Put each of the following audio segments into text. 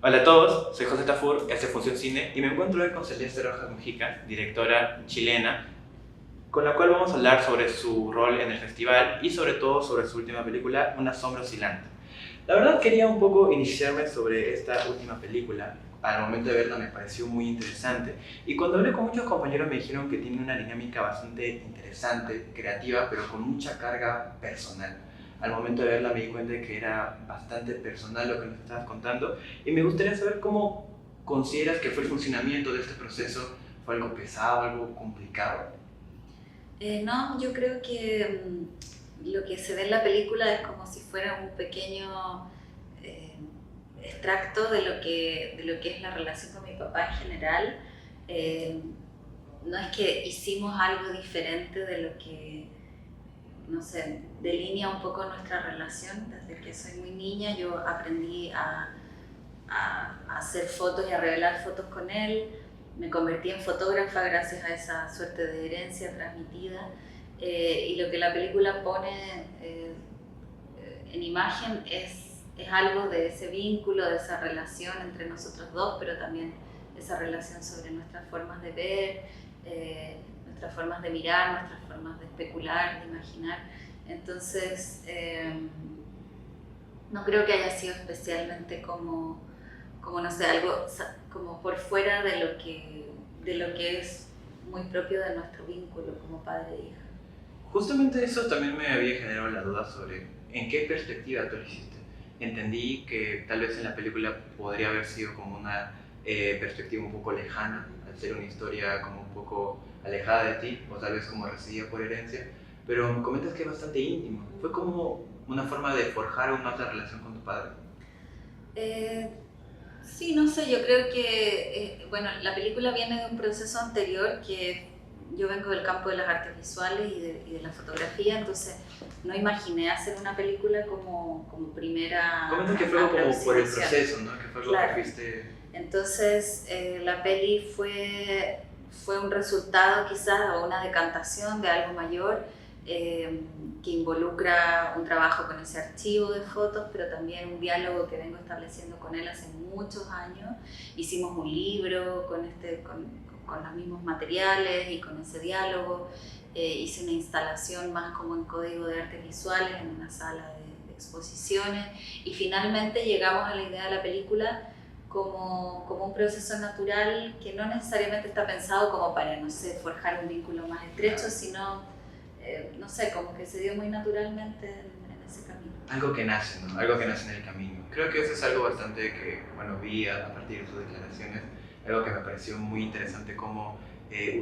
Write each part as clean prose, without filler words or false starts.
Hola a todos, soy José Tafur, este es Función Cine y me encuentro hoy con Celeste Rojas Mujica, directora chilena, con la cual vamos a hablar sobre su rol en el festival y sobre todo sobre su última película, Una sombra oscilante. La verdad quería un poco iniciarme sobre esta última película. Al momento de verla me pareció muy interesante y cuando hablé con muchos compañeros me dijeron que tiene una dinámica bastante interesante, creativa, pero con mucha carga personal. Al momento de verla me di cuenta de que era bastante personal lo que nos estabas contando y me gustaría saber cómo consideras que fue el funcionamiento de este proceso. ¿Fue algo pesado, algo complicado? No, yo creo que lo que se ve en la película es como si fuera un pequeño eh, extracto de lo que es la relación con mi papá en general. Eh, no es que hicimos algo diferente de lo que, no sé, delinea un poco nuestra relación. Desde que soy muy niña yo aprendí a hacer fotos y a revelar fotos con él. Me convertí en fotógrafa gracias a esa suerte de herencia transmitida. Y lo que la película pone en imagen es algo de ese vínculo, de esa relación entre nosotros dos, pero también esa relación sobre nuestras formas de ver, nuestras formas de mirar, nuestras formas de especular, de imaginar. Entonces, no creo que haya sido especialmente como no sé, algo como por fuera de lo que es muy propio de nuestro vínculo como padre e hija. Justamente eso también me había generado la duda sobre en qué perspectiva tú lo hiciste. Entendí que tal vez en la película podría haber sido como una perspectiva un poco lejana, al ser una historia como un poco alejada de ti, o tal vez como recibida por herencia, pero me comentas que es bastante íntimo. ¿Fue como una forma de forjar aún más la relación con tu padre? Eh, sí, no sé, yo creo que, bueno, la película viene de un proceso anterior que yo vengo del campo de las artes visuales y de la fotografía, entonces no imaginé hacer una película como primera Comentas que fue como por el aproximación. proceso, ¿no? Que fue algo que Claro. fuiste... Entonces, la peli fue un resultado quizás o una decantación de algo mayor, que involucra un trabajo con ese archivo de fotos, pero también un diálogo que vengo estableciendo con él hace muchos años. Hicimos un libro con los mismos materiales y con ese diálogo. Hice una instalación más como en código de artes visuales en una sala de exposiciones y finalmente llegamos a la idea de la película como un proceso natural que no necesariamente está pensado como para, no sé, forjar un vínculo más estrecho, sino, no sé, como que se dio muy naturalmente en ese camino. Algo que nace, ¿no? Algo que nace en el camino. Creo que eso es algo bastante que, bueno, vi a partir de tus declaraciones, algo que me pareció muy interesante, cómo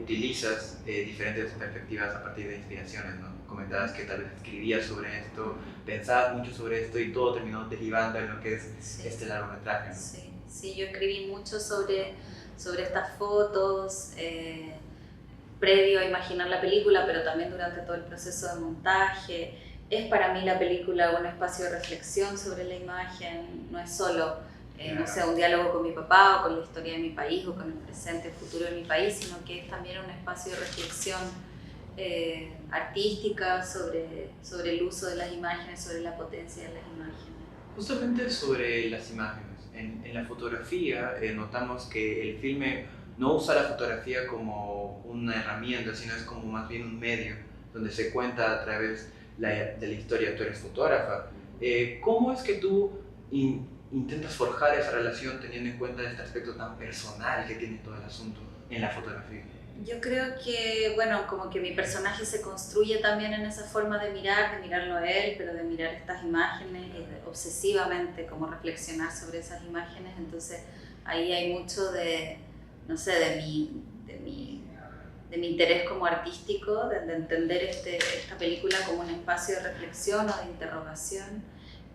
utilizas diferentes perspectivas a partir de inspiraciones, ¿no? Comentabas que tal vez escribías sobre esto, pensabas mucho sobre esto y todo terminó derivando en lo que es Sí. este largometraje, ¿no? Sí, sí, yo escribí mucho sobre estas fotos, previo a imaginar la película, pero también durante todo el proceso de montaje. Es para mí la película un espacio de reflexión sobre la imagen, no es solo, no sé, un diálogo con mi papá o con la historia de mi país o con el presente, el futuro de mi país, sino que es también un espacio de reflexión artística sobre el uso de las imágenes, sobre la potencia de las imágenes. Justamente sobre las imágenes. En la fotografía notamos que el filme no usa la fotografía como una herramienta, sino es como más bien un medio donde se cuenta a través de la historia. Tú eres fotógrafa. ¿Cómo es que tú intentas forjar esa relación teniendo en cuenta este aspecto tan personal que tiene todo el asunto en la fotografía? Yo creo que, bueno, como que mi personaje se construye también en esa forma de mirarlo a él, pero de mirar estas imágenes obsesivamente, como reflexionar sobre esas imágenes. Entonces ahí hay mucho de, no sé, de mi interés como artístico, de entender esta película como un espacio de reflexión o de interrogación.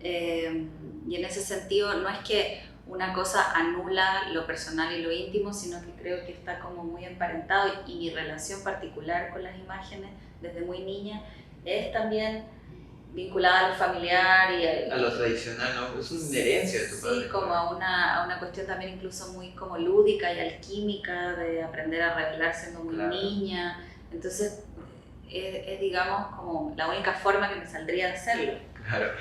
Y en ese sentido no es que una cosa anula lo personal y lo íntimo, sino que creo que está como muy emparentado y mi relación particular con las imágenes desde muy niña es también vinculada a lo familiar A lo tradicional, ¿no? Es una herencia de tu padre. Sí, como a una cuestión también incluso muy como lúdica y alquímica de aprender a revelar siendo muy Claro. niña. Entonces es, digamos como la única forma que me saldría de hacerlo. Claro.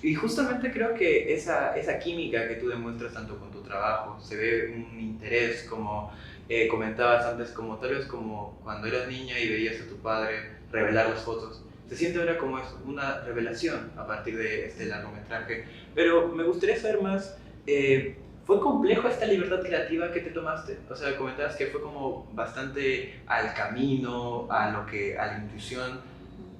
Y justamente creo que esa química que tú demuestras tanto con tu trabajo, se ve un interés, como comentabas antes, como tal vez como cuando eras niña y veías a tu padre revelar las fotos. Se siente ahora como es una revelación a partir de este largometraje. Pero me gustaría saber más, ¿fue complejo esta libertad creativa que te tomaste? O sea, comentabas que fue como bastante al camino, a la intuición.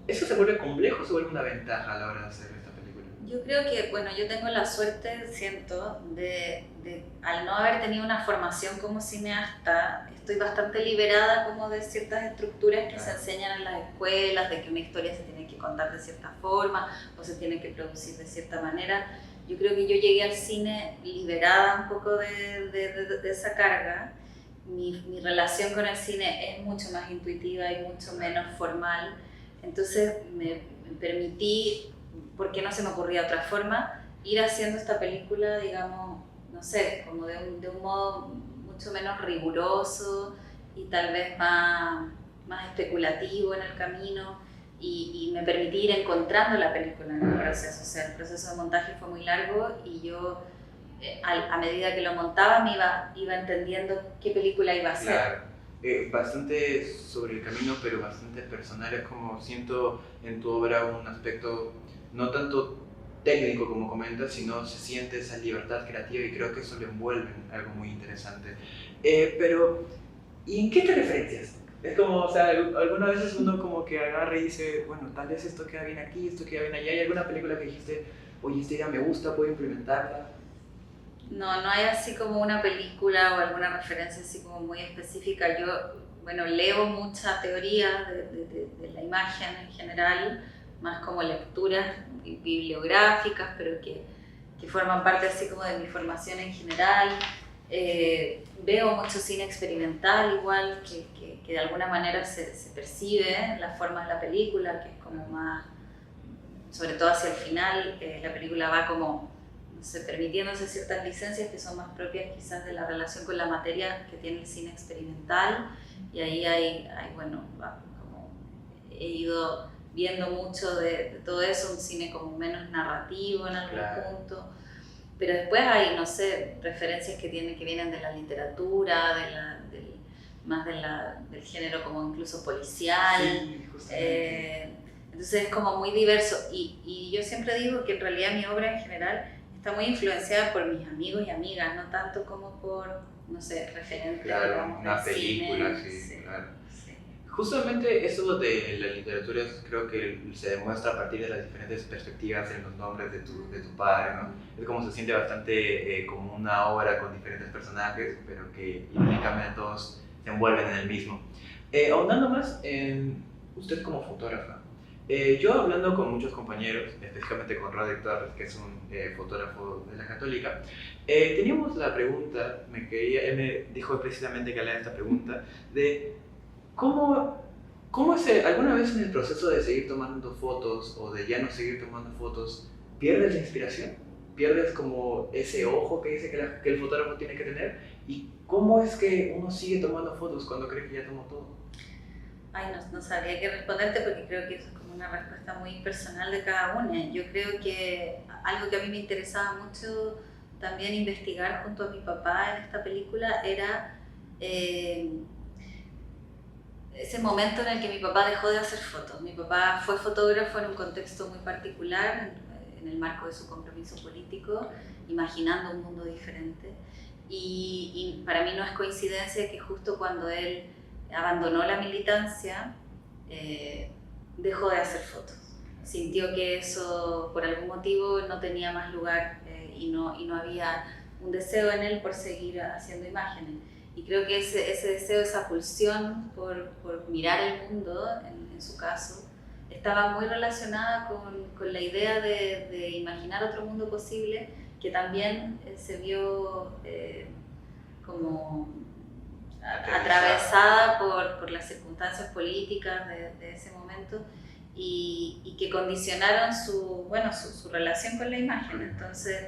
¿Eso se vuelve complejo o se vuelve una ventaja a la hora de hacer esta película? Yo creo que, bueno, yo tengo la suerte, siento, al no haber tenido una formación como cineasta, estoy bastante liberada como de ciertas estructuras que se enseñan en las escuelas, de que una historia se tiene que contar de cierta forma o se tiene que producir de cierta manera. Yo creo que yo llegué al cine liberada un poco de esa carga. Mi relación con el cine es mucho más intuitiva y mucho menos formal. Entonces me permití, porque no se me ocurría otra forma, ir haciendo esta película, digamos, no sé, como de un modo mucho menos riguroso y tal vez más especulativo en el camino, y me permití ir encontrando la película en el proceso. O sea, el proceso de montaje fue muy largo y yo, a medida que lo montaba, iba entendiendo qué película iba a ser. Claro. Bastante sobre el camino, pero bastante personal. Es como siento en tu obra un aspecto no tanto técnico como comentas, sino se siente esa libertad creativa y creo que eso lo envuelve en algo muy interesante. Pero, ¿y en qué te referencias? Es como, o sea, algunas veces uno como que agarra y dice, bueno, tal vez esto queda bien aquí, esto queda bien allá. ¿Hay alguna película que dijiste, oye, esta idea me gusta, puedo implementarla? No, no hay así como una película o alguna referencia así como muy específica. Yo, bueno, leo mucha teoría de la imagen en general, más como lecturas bibliográficas, pero que forman parte así como de mi formación en general. Veo mucho cine experimental igual, que de alguna manera se percibe en la forma de la película, que es como más, sobre todo hacia el final, la película va como, no sé, permitiéndose ciertas licencias que son más propias quizás de la relación con la materia que tiene el cine experimental, y ahí bueno, como he ido viendo mucho de todo eso, un cine como menos narrativo en algún punto. Pero después hay, no sé, referencias que vienen de la literatura, más del género como incluso policial. Sí, Entonces es como muy diverso. Y yo siempre digo que en realidad mi obra en general está muy influenciada por mis amigos y amigas, no tanto como por, no sé, referentes, claro, una película, cine. sí, claro. Justamente eso de la literatura creo que se demuestra a partir de las diferentes perspectivas en los nombres de tu padre, ¿no? Es como se siente bastante como una obra con diferentes personajes, pero que irónicamente todos se envuelven en el mismo. Ahondando más en usted como fotógrafa, yo hablando con muchos compañeros, específicamente con Roderick Torres, que es un fotógrafo de la Católica, teníamos la pregunta, él me dijo precisamente que haría esta pregunta, de ¿cómo es alguna vez en el proceso de seguir tomando fotos o de ya no seguir tomando fotos, pierdes la inspiración? ¿Pierdes como ese ojo que dice que el fotógrafo tiene que tener? ¿Y cómo es que uno sigue tomando fotos cuando cree que ya tomó todo? Ay, no sabría qué responderte porque creo que eso es como una respuesta muy personal de cada uno. Yo creo que algo que a mí me interesaba mucho también investigar junto a mi papá en esta película era ese momento en el que mi papá dejó de hacer fotos. Mi papá fue fotógrafo en un contexto muy particular, en el marco de su compromiso político, imaginando un mundo diferente. Y para mí no es coincidencia que justo cuando él abandonó la militancia, dejó de hacer fotos. Sintió que eso, por algún motivo, no tenía más lugar y no había un deseo en él por seguir haciendo imágenes. Y creo que ese deseo, esa pulsión por mirar el mundo, en su caso, estaba muy relacionada con la idea de imaginar otro mundo posible, que también se vio como atravesada por las circunstancias políticas de ese momento y que condicionaron su relación con la imagen. Entonces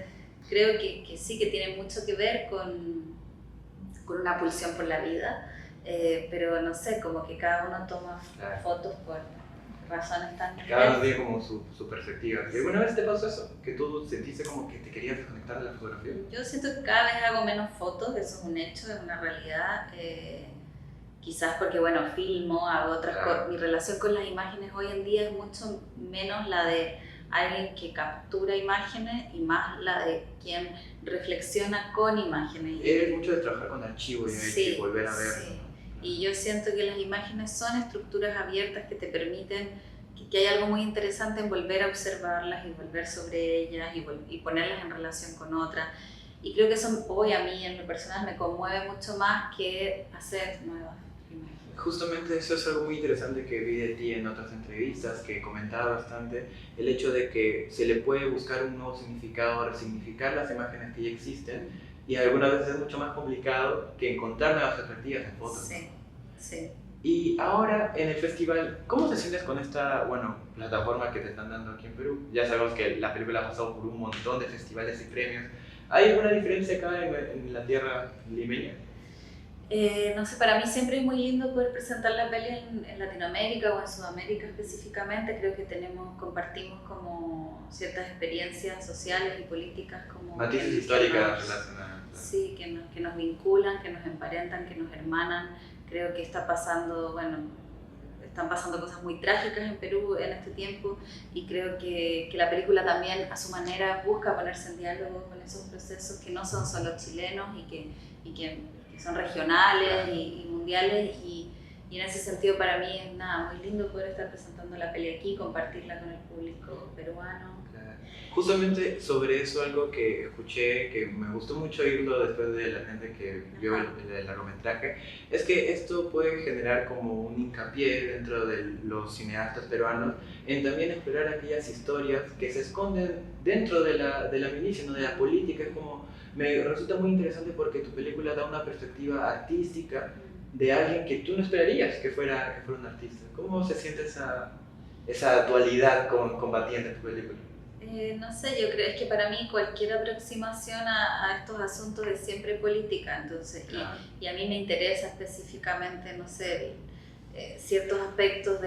creo que sí, que tiene mucho que ver con una pulsión por la vida, pero no sé, como que cada uno toma fotos por razones tan Cada uno diversas. tiene como su perspectiva. ¿Y alguna vez te pasó eso? ¿Que tú sentiste como que te querías desconectar de la fotografía? Yo siento que cada vez hago menos fotos, eso es un hecho, es una realidad. Quizás porque, bueno, filmo, hago otras Claro. cosas. Mi relación con las imágenes hoy en día es mucho menos la de alguien que captura imágenes y más la de quien reflexiona con imágenes. Eres mucho de trabajar con archivos y Sí, volver a ver. sí. Y yo siento que las imágenes son estructuras abiertas que te permiten que hay algo muy interesante en volver a observarlas y volver sobre ellas y ponerlas en relación con otras. Y creo que eso hoy a mí en lo personal me conmueve mucho más que hacer nuevas imágenes. Justamente eso es algo muy interesante que vi de ti en otras entrevistas, que comentaba bastante, el hecho de que se le puede buscar un nuevo significado, resignificar las imágenes que ya existen, y algunas veces es mucho más complicado que encontrar nuevas perspectivas en fotos. Sí, sí. Y ahora en el festival, ¿cómo te sientes con esta, bueno, plataforma que te están dando aquí en Perú? Ya sabemos que la película ha pasado por un montón de festivales y premios. ¿Hay alguna diferencia acá en la tierra limeña? No sé, para mí siempre es muy lindo poder presentar la peli en Latinoamérica o en Sudamérica específicamente. Creo que compartimos como ciertas experiencias sociales y políticas como Matices que históricas relacionadas. sí, que nos vinculan, que nos emparentan, que nos hermanan. Creo que está pasando, bueno, están pasando cosas muy trágicas en Perú en este tiempo y creo que la película también a su manera busca ponerse en diálogo con esos procesos que no son solo chilenos y que son regionales y mundiales y en ese sentido para mí es nada, muy lindo poder estar presentando la peli aquí, compartirla con el público peruano. Justamente sobre eso algo que escuché, que me gustó mucho oírlo después de la gente que vio el largometraje, es que esto puede generar como un hincapié dentro de los cineastas peruanos en también explorar aquellas historias que se esconden dentro de la milicia, ¿no? De la política. Es como, me resulta muy interesante porque tu película da una perspectiva artística de alguien que tú no esperarías que fuera un artista. ¿Cómo se siente esa dualidad combatiente en tu película? No sé, yo creo es que para mí cualquier aproximación a estos asuntos es siempre política, entonces, Claro. y a mí me interesa específicamente, no sé, ciertos aspectos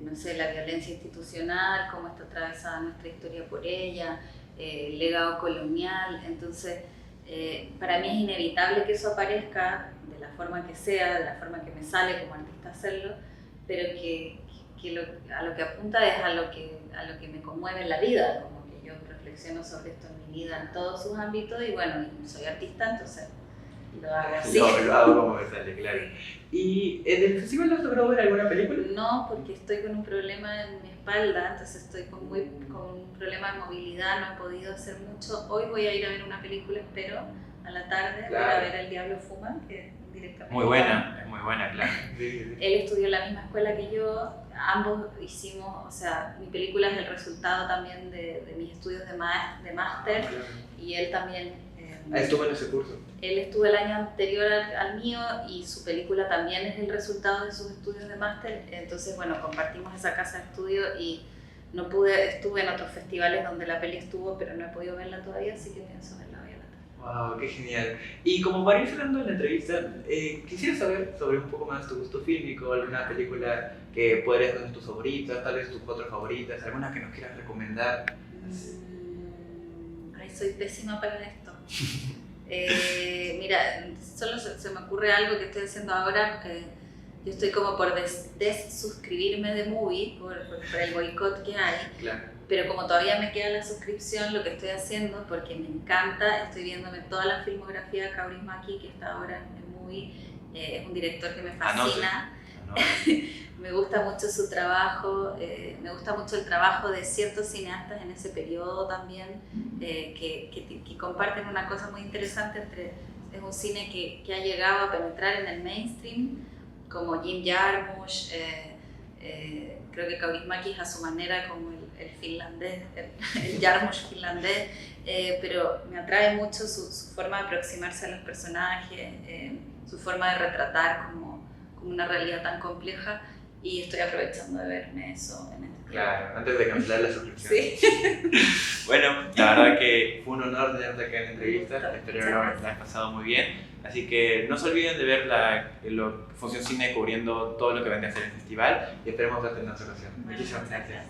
no sé, la violencia institucional, cómo está atravesada nuestra historia por ella, el legado colonial, entonces para mí es inevitable que eso aparezca de la forma que sea, de la forma que me sale como artista hacerlo, pero a lo que apunta es a lo que me conmueve en la vida, como que yo reflexiono sobre esto en mi vida en todos sus ámbitos y bueno, soy artista, entonces lo hago así. Lo hago como me sale, claro. ¿Y en el festival has logrado ver alguna película? No, porque estoy con un problema en mi espalda, entonces estoy con un problema de movilidad, no he podido hacer mucho. Hoy voy a ir a ver una película, espero, a la tarde, Claro. voy a ver El Diablo Fuma, que es directamente. Muy buena, es muy buena, claro. Él estudió en la misma escuela que yo, ambos hicimos, o sea, mi película es el resultado también de mis estudios de máster y él también. Estuvo en ese curso. Él estuvo el año anterior al mío y su película también es el resultado de sus estudios de máster, entonces bueno, compartimos esa casa de estudio y estuve en otros festivales donde la peli estuvo, pero no he podido verla todavía, así que pienso verla hoy a la tarde. Wow, qué genial. Y como para ir cerrando la entrevista, quisiera saber sobre un poco más tu gusto fílmico, alguna película que podrías ser tus favoritas, tal vez tus cuatro favoritas, alguna que nos quieras recomendar. Ay, soy pésima para esto. Mira, solo se me ocurre algo que estoy haciendo ahora. Yo estoy como por desuscribirme de Movie por el boicot que hay. Claro. Pero como todavía me queda la suscripción, lo que estoy haciendo, porque me encanta, estoy viéndome toda la filmografía de Kaurismäki que está ahora en Movie. Es un director que me fascina. Me gusta mucho su trabajo, me gusta mucho el trabajo de ciertos cineastas en ese periodo también, que comparten una cosa muy interesante es un cine que ha llegado a penetrar en el mainstream, como Jim Jarmusch, creo que Kaurismäki es a su manera como el finlandés, el Jarmusch finlandés, pero me atrae mucho su forma de aproximarse a los personajes, su forma de retratar como una realidad tan compleja. y estoy aprovechando de verme eso en este tiempo. Claro, antes de cancelar la suscripción. Sí. Bueno, la verdad que fue un honor tenerte acá en la entrevista, Muchas espero gracias. la hayas pasado muy bien. Así que no se olviden de ver la Función Cine cubriendo todo lo que vendrá a ser el festival y esperemos verte en otra ocasión. Muchísimas gracias.